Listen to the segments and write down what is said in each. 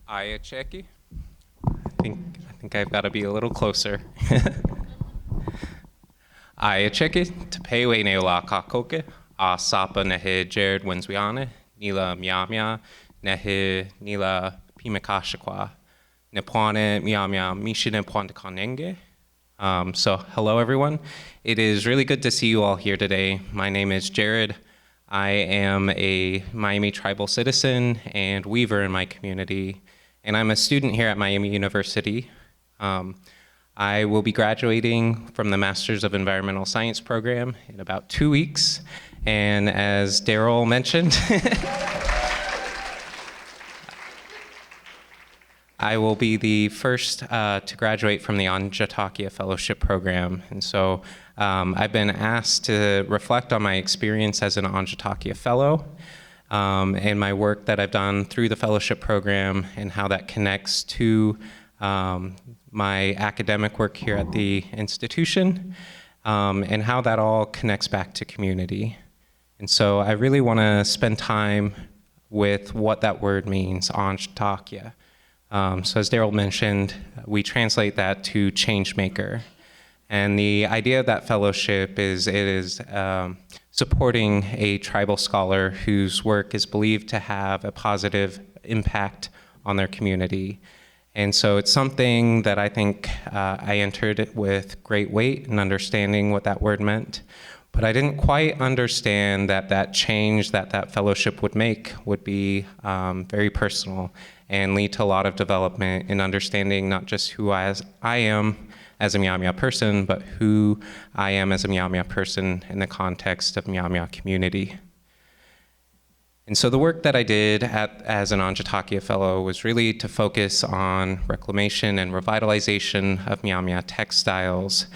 Aanchtaakia. I think I've got to be a little closer. Aanchtaakia tepewe neola kakoke, ahsapa nehe Jared Winswiana, nila Myaamia, nehe nila pimakashakwa, nepwane Myaamia mishine pontekanenge. So hello everyone. It is really good to see you all here today. My name is Jared. I am a Miami tribal citizen and weaver in my community, and I'm a student here at Miami University. I will be graduating from the Masters of Environmental Science program in about 2 weeks, and as Daryl mentioned, I will be the first to graduate from the Aanchtaakia Fellowship program. And so I've been asked to reflect on my experience as an Aanchtaakia Fellow and my work that I've done through the fellowship program and how that connects to my academic work here at the institution and how that all connects back to community. And so I really want to spend time with what that word means, Aanchtaakia. So as Daryl mentioned, we translate that to change maker. And the idea of that fellowship is it is supporting a tribal scholar whose work is believed to have a positive impact on their community. And so it's something that I think I entered with great weight and understanding what that word meant. But I didn't quite understand that that change that that fellowship would make would be very personal and lead to a lot of development in understanding not just who I am as a Myaamia person, but who I am as a Myaamia person in the context of Myaamia community. And so the work that I did as an Aanchtaakia Fellow was really to focus on reclamation and revitalization of Myaamia textiles.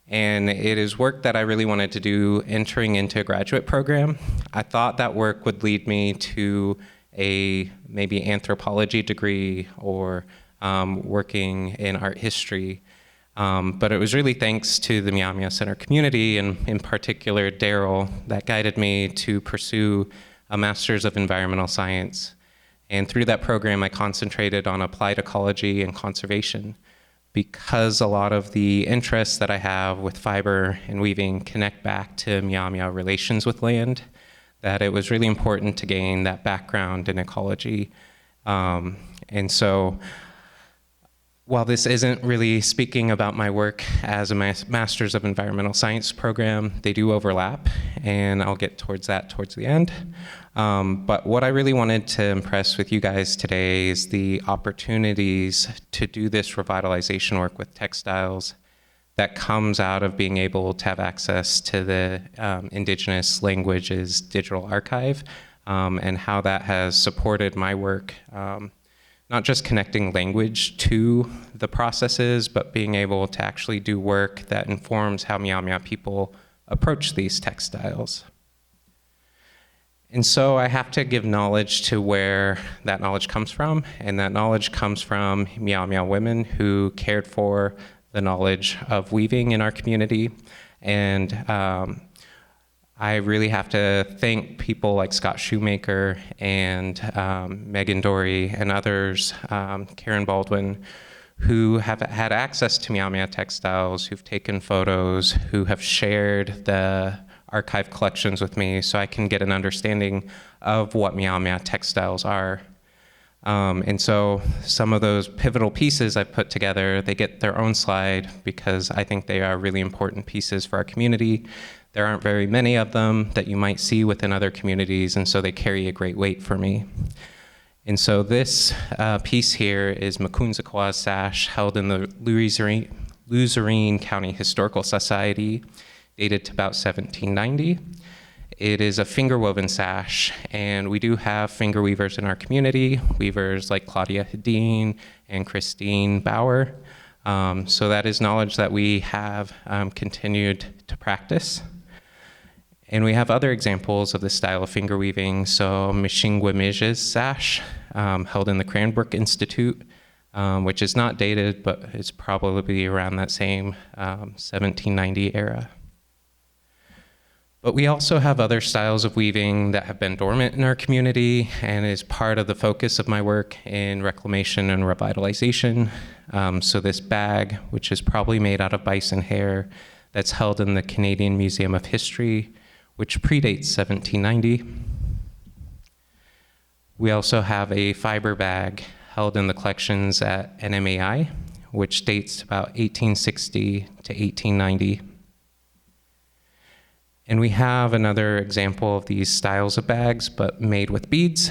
And it is work that I really wanted to do entering into a graduate program. I thought that work would lead me to a maybe anthropology degree or working in art history. But it was really thanks to the Myaamia Center community, and in particular Daryl, that guided me to pursue a Master's of Environmental Science. And through that program, I concentrated on applied ecology and conservation, because a lot of the interests that I have with fiber and weaving connect back to Myaamia relations with land, that it was really important to gain that background in ecology. And so while this isn't really speaking about my work as a Master's of Environmental Science program, they do overlap, and I'll get towards that towards the end. But what I really wanted to impress with you guys today is the opportunities to do this revitalization work with textiles that comes out of being able to have access to the Indigenous Languages Digital Archive, and how that has supported my work, not just connecting language to the processes, but being able to actually do work that informs how Myaamia people approach these textiles. And so I have to give knowledge to where that knowledge comes from, and that knowledge comes from Myaamia women who cared for the knowledge of weaving in our community. And I really have to thank people like Scott Shoemaker and Megan Dory and others, Karen Baldwin, who have had access to Myaamia textiles, who've taken photos, who have shared the archive collections with me so I can get an understanding of what Myaamia textiles are. And so some of those pivotal pieces I've put together, they get their own slide because I think they are really important pieces for our community. There aren't very many of them that you might see within other communities, and so they carry a great weight for me. And so this piece here is Makunzakwa's sash held in the Luzerne County Historical Society, dated to about 1790. It is a finger-woven sash, and we do have finger weavers in our community, weavers like Claudia Hedin and Christine Bauer. So that is knowledge that we have continued to practice. And we have other examples of this style of finger weaving. So Mishingwa Mij's sash, held in the Cranbrook Institute, which is not dated, but it's probably around that same 1790 era. But we also have other styles of weaving that have been dormant in our community and is part of the focus of my work in reclamation and revitalization. So this bag, which is probably made out of bison hair, that's held in the Canadian Museum of History, which predates 1790. We also have a fiber bag held in the collections at NMAI, which dates about 1860 to 1890. And we have another example of these styles of bags, but made with beads,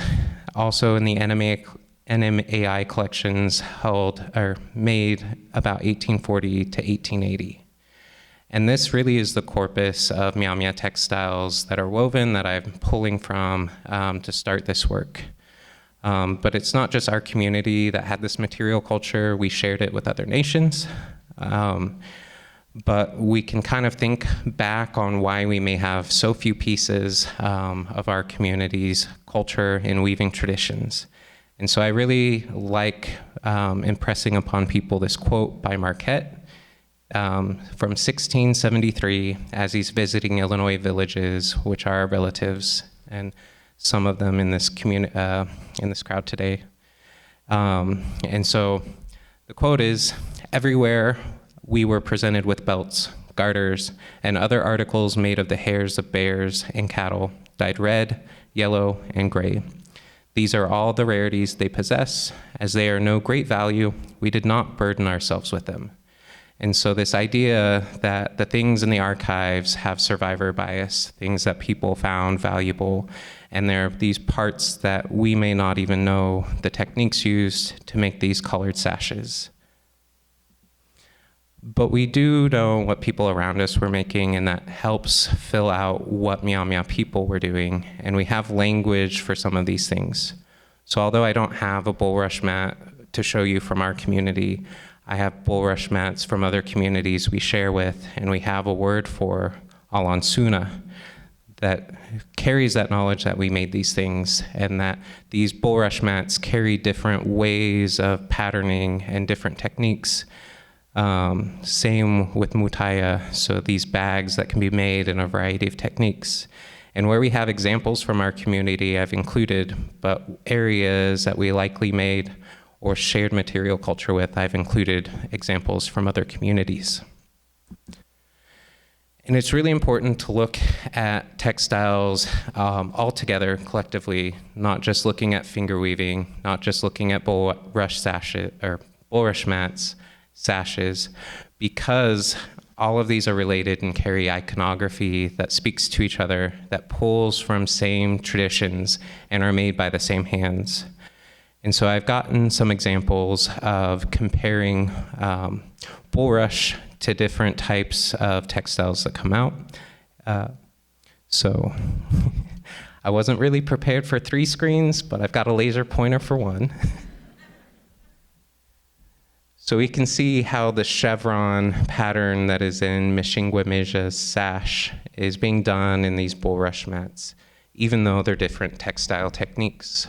also in the NMAI collections held or made about 1840 to 1880. And this really is the corpus of Myaamia textiles that are woven that I'm pulling from to start this work. But it's not just our community that had this material culture, we shared it with other nations. But we can kind of think back on why we may have so few pieces of our community's culture and weaving traditions. And so I really like impressing upon people this quote by Marquette from 1673 as he's visiting Illinois villages, which are our relatives, and some of them in this in this crowd today. And so the quote is, "Everywhere we were presented with belts, garters, and other articles made of the hairs of bears and cattle, dyed red, yellow, and gray. These are all the rarities they possess. As they are no great value, we did not burden ourselves with them." And so this idea that the things in the archives have survivor bias, things that people found valuable, and there are these parts that we may not even know the techniques used to make these colored sashes. But we do know what people around us were making, and that helps fill out what Myaamia people were doing, and we have language for some of these things. So although I don't have a bulrush mat to show you from our community, I have bulrush mats from other communities we share with, and we have a word for alansuna that carries that knowledge that we made these things, and that these bulrush mats carry different ways of patterning and different techniques. Same with mutaya, so these bags that can be made in a variety of techniques. And where we have examples from our community, I've included, but areas that we likely made or shared material culture with, I've included examples from other communities. And it's really important to look at textiles all together collectively, not just looking at finger weaving, not just looking at bulrush sashes or bulrush mats, sashes, because all of these are related and carry iconography that speaks to each other, that pulls from same traditions and are made by the same hands. And so I've gotten some examples of comparing bulrush to different types of textiles that come out. So I wasn't really prepared for 3 screens, but I've got a laser pointer for one. So we can see how the chevron pattern that is in Mishingwa Meja's sash is being done in these bulrush mats, even though they're different textile techniques.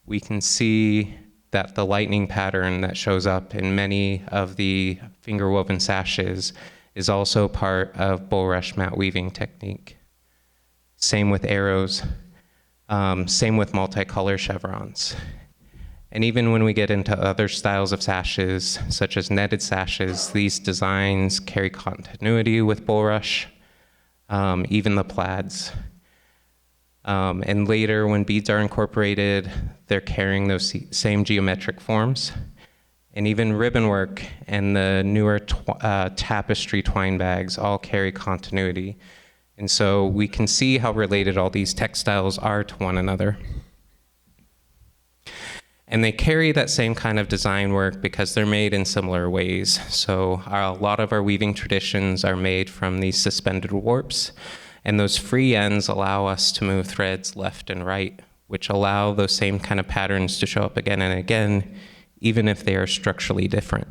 We can see that the lightning pattern that shows up in many of the finger woven sashes is also part of bulrush mat weaving technique. Same with arrows, same with multicolor chevrons. And even when we get into other styles of sashes, such as netted sashes, these designs carry continuity with bulrush, even the plaids. And later, when beads are incorporated, they're carrying those same geometric forms. And even ribbon work and the newer tapestry twine bags all carry continuity. And so we can see how related all these textiles are to one another. And they carry that same kind of design work because they're made in similar ways. So a lot of our weaving traditions are made from these suspended warps, and those free ends allow us to move threads left and right, which allow those same kind of patterns to show up again and again, even if they are structurally different.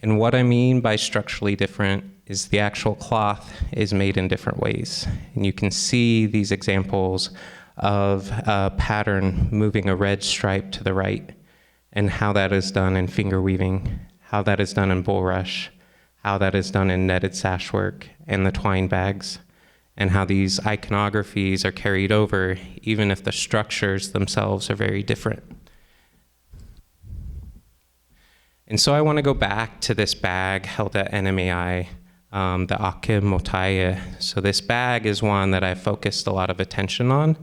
And what I mean by structurally different is the actual cloth is made in different ways. And you can see these examples of a pattern moving a red stripe to the right, and how that is done in finger weaving, how that is done in bulrush, how that is done in netted sash work and the twine bags. and how these iconographies are carried over, even if the structures themselves are very different. And so I want to go back to this bag held at NMAI, the Ake Motaye. So this bag is one that I've focused a lot of attention on,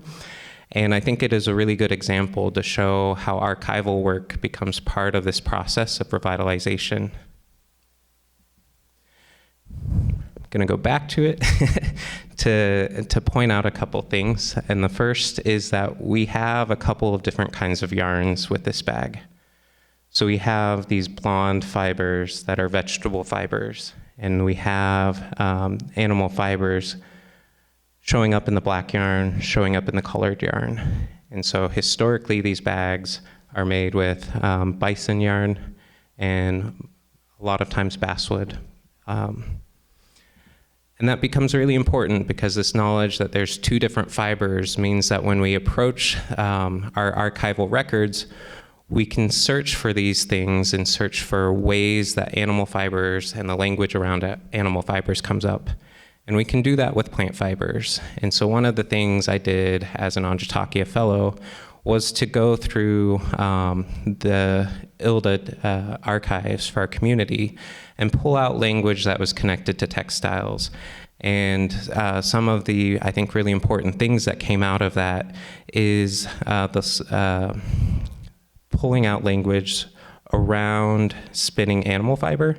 and I think it is a really good example to show how archival work becomes part of this process of revitalization. I'm going to go back to it to point out a couple things. And the first is that we have a couple of different kinds of yarns with this bag. So we have these blonde fibers that are vegetable fibers, and we have animal fibers showing up in the black yarn, showing up in the colored yarn. And so historically, these bags are made with bison yarn and a lot of times basswood. And that becomes really important because this knowledge that there's two different fibers means that when we approach our archival records, we can search for these things and search for ways that animal fibers and the language around animal fibers comes up. And we can do that with plant fibers. And so one of the things I did as an Aanchtaakia Fellow was to go through the ILDA archives for our community and pull out language that was connected to textiles. And some of the, I think, really important things that came out of that is this pulling out language around spinning animal fiber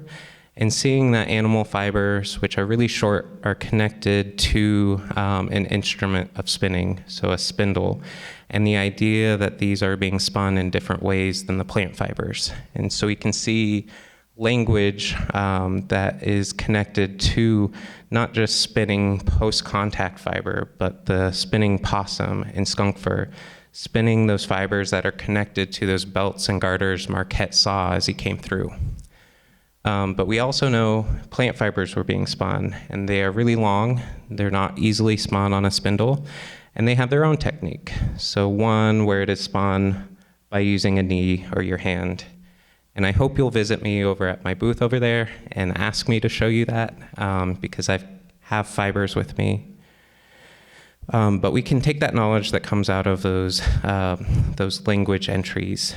and seeing that animal fibers, which are really short, are connected to an instrument of spinning, so a spindle, and the idea that these are being spun in different ways than the plant fibers. And so we can see language that is connected to not just spinning post-contact fiber, but the spinning possum and skunk fur, spinning those fibers that are connected to those belts and garters Marquette saw as he came through. But we also know plant fibers were being spun, and they are really long. They're not easily spun on a spindle, and they have their own technique. So one where it is spun by using a knee or your hand. And I hope you'll visit me over at my booth over there and ask me to show you that because I have fibers with me. But we can take that knowledge that comes out of those language entries,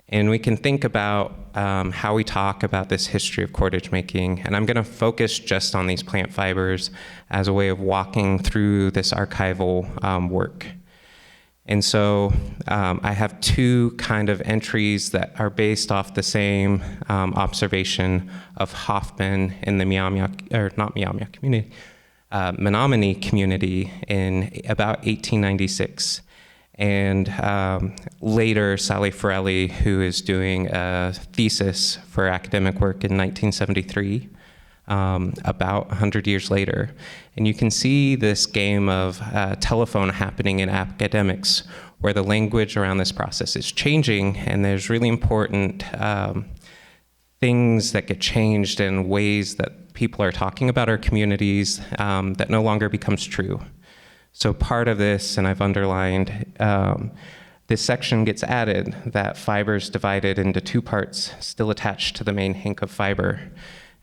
and we can think about how we talk about this history of cordage making. And I'm going to focus just on these plant fibers as a way of walking through this archival work. And so I have two kind of entries that are based off the same observation of Hoffman in the Myaamiaki, or not Myaamia community, Menominee community in about 1896. And later, Sally Forelli, who is doing a thesis for academic work in 1973, about 100 years later. And you can see this game of telephone happening in academics, where the language around this process is changing, and there's really important things that get changed in ways that people are talking about our communities that no longer becomes true. So part of this, and I've underlined, this section gets added, that fibers divided into two parts still attached to the main hank of fiber.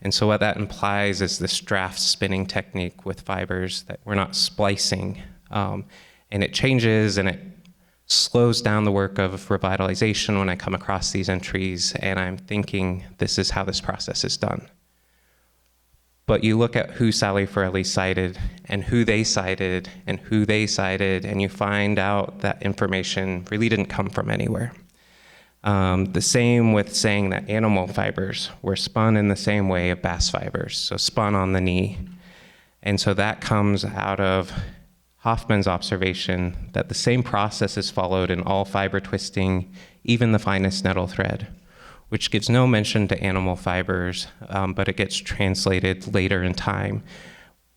And so what that implies is this draft spinning technique with fibers that we're not splicing. And it changes and it slows down the work of revitalization when I come across these entries and I'm thinking this is how this process is done. But you look at who Sally Forelli cited and who they cited and who they cited, and you find out that information really didn't come from anywhere. The same with saying that animal fibers were spun in the same way of bass fibers, so spun on the knee. And so that comes out of Hoffman's observation that the same process is followed in all fiber twisting, even the finest nettle thread, which gives no mention to animal fibers, but it gets translated later in time,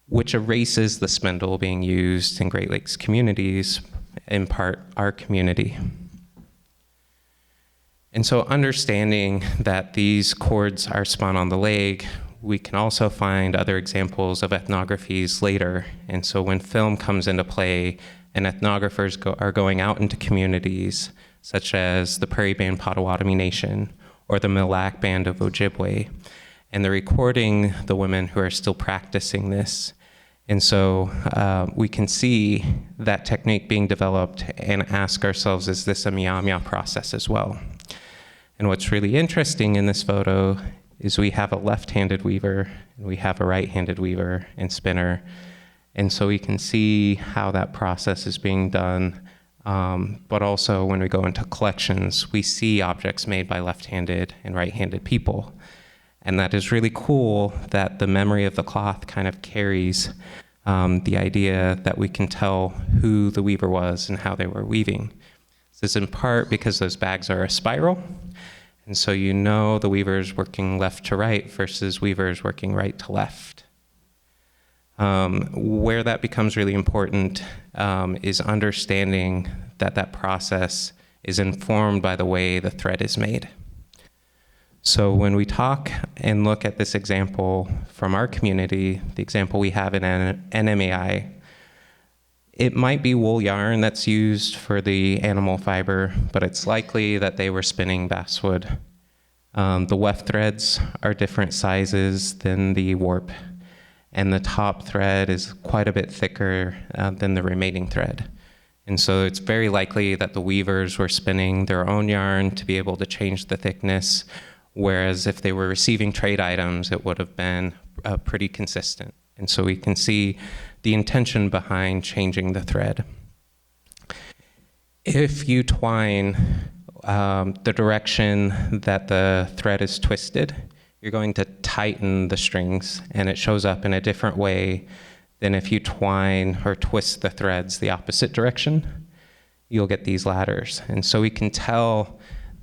which erases the spindle being used in Great Lakes communities, in part our community. And so understanding that these cords are spun on the leg, we can also find other examples of ethnographies later. And so when film comes into play and ethnographers are going out into communities, such as the Prairie Band Potawatomi Nation or the Mille Lacs Band of Ojibwe, and they're recording the women who are still practicing this. And so we can see that technique being developed and ask ourselves, is this a Myaamia process as well? And what's really interesting in this photo is we have a left-handed weaver, and we have a right-handed weaver and spinner. And so we can see how that process is being done. But also when we go into collections, we see objects made by left-handed and right-handed people. And that is really cool that the memory of the cloth kind of carries the idea that we can tell who the weaver was and how they were weaving. This is in part because those bags are a spiral. And so you know the weaver's working left to right versus weavers working right to left. Where that becomes really important is understanding that that process is informed by the way the thread is made. So when we talk and look at this example from our community, the example we have in NMAI, it might be wool yarn that's used for the animal fiber, but it's likely that they were spinning basswood. The weft threads are different sizes than the warp, and the top thread is quite a bit thicker than the remaining thread. And so it's very likely that the weavers were spinning their own yarn to be able to change the thickness, whereas if they were receiving trade items, it would have been pretty consistent. And so we can see the intention behind changing the thread. If you twine the direction that the thread is twisted, you're going to tighten the strings, and it shows up in a different way than if you twine or twist the threads the opposite direction. You'll get these ladders. And so we can tell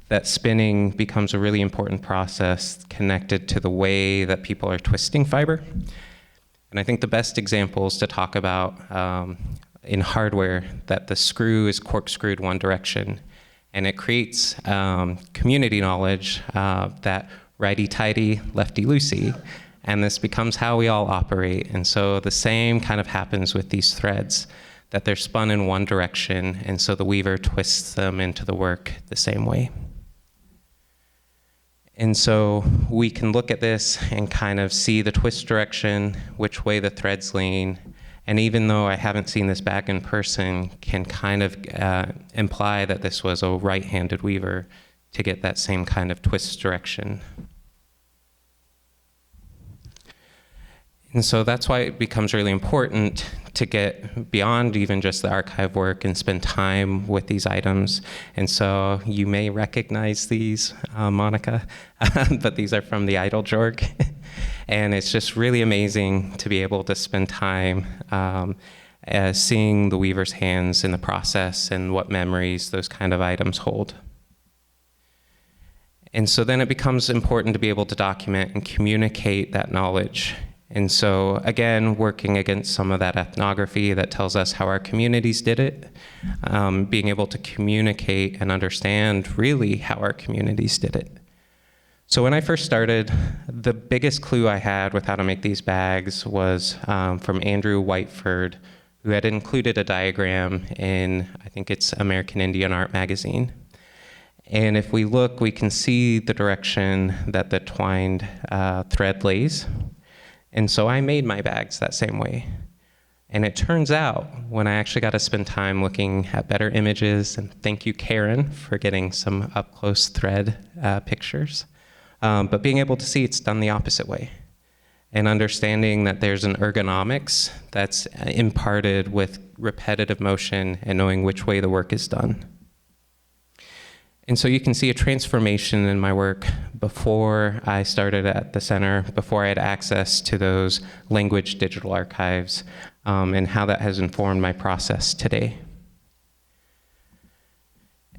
that spinning becomes a really important process connected to the way that people are twisting fiber. And I think the best examples to talk about in hardware, that the screw is corkscrewed one direction, and it creates community knowledge that righty-tighty, lefty-loosey, and this becomes how we all operate. And so the same kind of happens with these threads, that they're spun in one direction, and so the weaver twists them into the work the same way. And so we can look at this and kind of see the twist direction, which way the threads lean, and even though I haven't seen this bag in person, can kind of imply that this was a right-handed weaver to get that same kind of twist direction. And so that's why it becomes really important to get beyond even just the archive work and spend time with these items. And so you may recognize these, Monica, but these are from the Idol Jorg. And it's just really amazing to be able to spend time seeing the weaver's hands in the process and what memories those kind of items hold. And so then it becomes important to be able to document and communicate that knowledge. And so, again, working against some of that ethnography that tells us how our communities did it, being able to communicate and understand really how our communities did it. So when I first started, the biggest clue I had with how to make these bags was from Andrew Whiteford, who had included a diagram in, I think it's American Indian Art magazine. And if we look, we can see the direction that the twined thread lays. And so I made my bags that same way. And it turns out, when I actually got to spend time looking at better images, and thank you, Karen, for getting some up-close thread pictures, but being able to see it's done the opposite way. And understanding that there's an ergonomics that's imparted with repetitive motion and knowing which way the work is done. And so you can see a transformation in my work before I started at the center, before I had access to those language digital archives, and how that has informed my process today.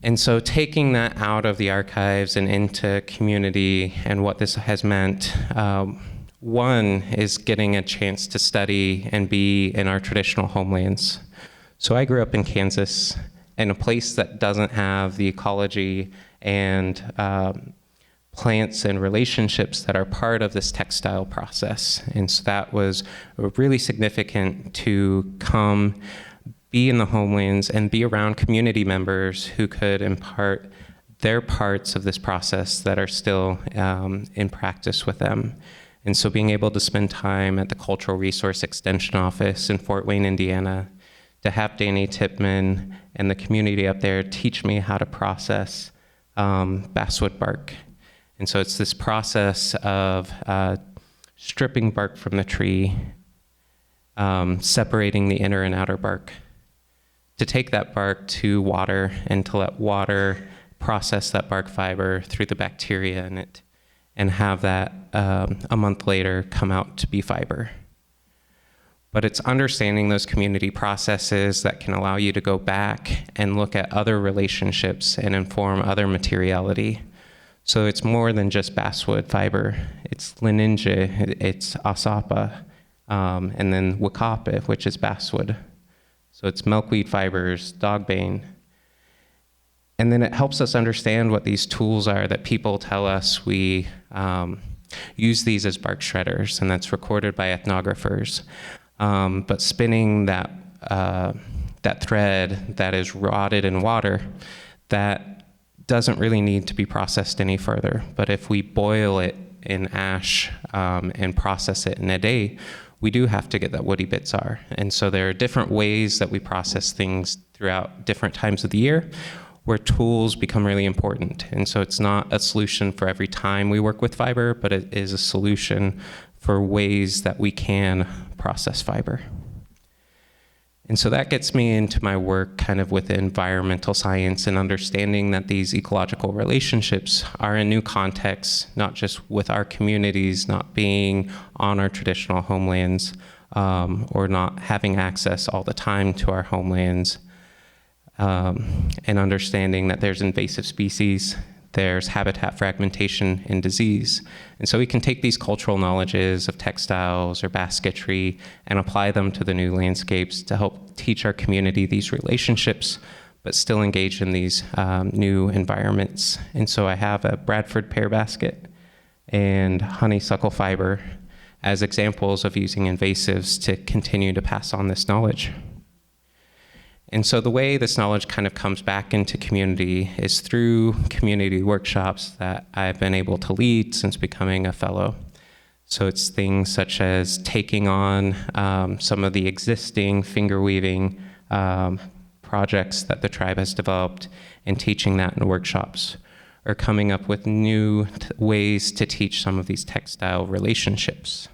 And so taking that out of the archives and into community and what this has meant, one is getting a chance to study and be in our traditional homelands. So I grew up in Kansas, in a place that doesn't have the ecology and plants and relationships that are part of this textile process. And so that was really significant to come, be in the homelands, and be around community members who could impart their parts of this process that are still in practice with them. And so being able to spend time at the Cultural Resource Extension Office in Fort Wayne, Indiana, to have Danny Tipman and the community up there teach me how to process basswood bark. And so it's this process of stripping bark from the tree, separating the inner and outer bark, to take that bark to water and to let water process that bark fiber through the bacteria in it and have that a month later come out to be fiber. But it's understanding those community processes that can allow you to go back and look at other relationships and inform other materiality. So it's more than just basswood fiber. It's lininge, it's ahsapa, and then wakape, which is basswood. So it's milkweed fibers, dogbane. And then it helps us understand what these tools are that people tell us we use these as bark shredders, and that's recorded by ethnographers. But spinning that thread that is rotted in water, that doesn't really need to be processed any further. But if we boil it in ash and process it in a day, we do have to get that woody bits are. And so there are different ways that we process things throughout different times of the year where tools become really important. And so it's not a solution for every time we work with fiber, but it is a solution for ways that we can process fiber. And so that gets me into my work kind of with environmental science and understanding that these ecological relationships are in new contexts, not just with our communities not being on our traditional homelands or not having access all the time to our homelands, and understanding that there's invasive species, there's habitat fragmentation and disease. And so we can take these cultural knowledges of textiles or basketry and apply them to the new landscapes to help teach our community these relationships, but still engage in these new environments. And so I have a Bradford pear basket and honeysuckle fiber as examples of using invasives to continue to pass on this knowledge. And so the way this knowledge kind of comes back into community is through community workshops that I've been able to lead since becoming a fellow. So it's things such as taking on some of the existing finger weaving projects that the tribe has developed and teaching that in workshops, or coming up with new ways to teach some of these textile relationships.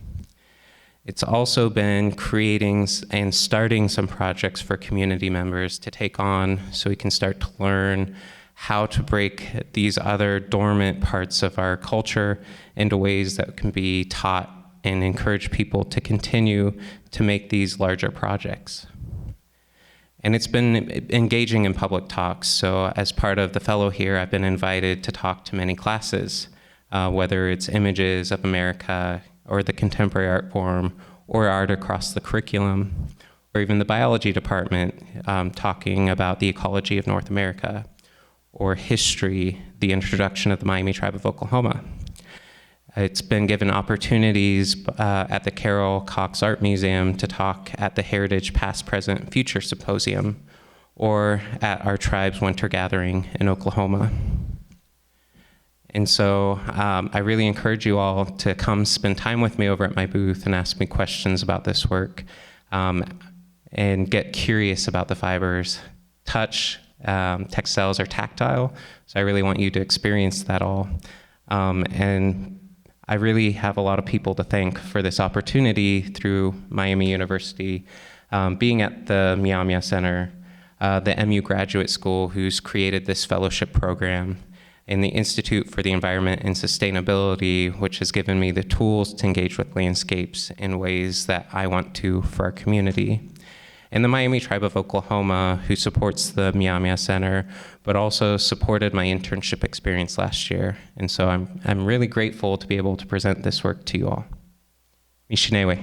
It's also been creating and starting some projects for community members to take on so we can start to learn how to break these other dormant parts of our culture into ways that can be taught and encourage people to continue to make these larger projects. And it's been engaging in public talks. So as part of the fellow here, I've been invited to talk to many classes, whether it's Images of America, or the Contemporary Art Forum, or art across the curriculum, or even the biology department talking about the ecology of North America, or history, the introduction of the Miami tribe of Oklahoma. It's been given opportunities at the Carroll Cox Art Museum to talk at the Heritage Past, Present, Future Symposium, or at our tribe's winter gathering in Oklahoma. And so I really encourage you all to come spend time with me over at my booth and ask me questions about this work and get curious about the fibers. Touch, textiles are tactile, so I really want you to experience that all. And I really have a lot of people to thank for this opportunity through Miami University, being at the Myaamia Center, the MU Graduate School, who's created this fellowship program, and the Institute for the Environment and Sustainability, which has given me the tools to engage with landscapes in ways that I want to for our community. And the Miami Tribe of Oklahoma, who supports the Myaamia Center, but also supported my internship experience last year. And so I'm really grateful to be able to present this work to you all. Mishinewe.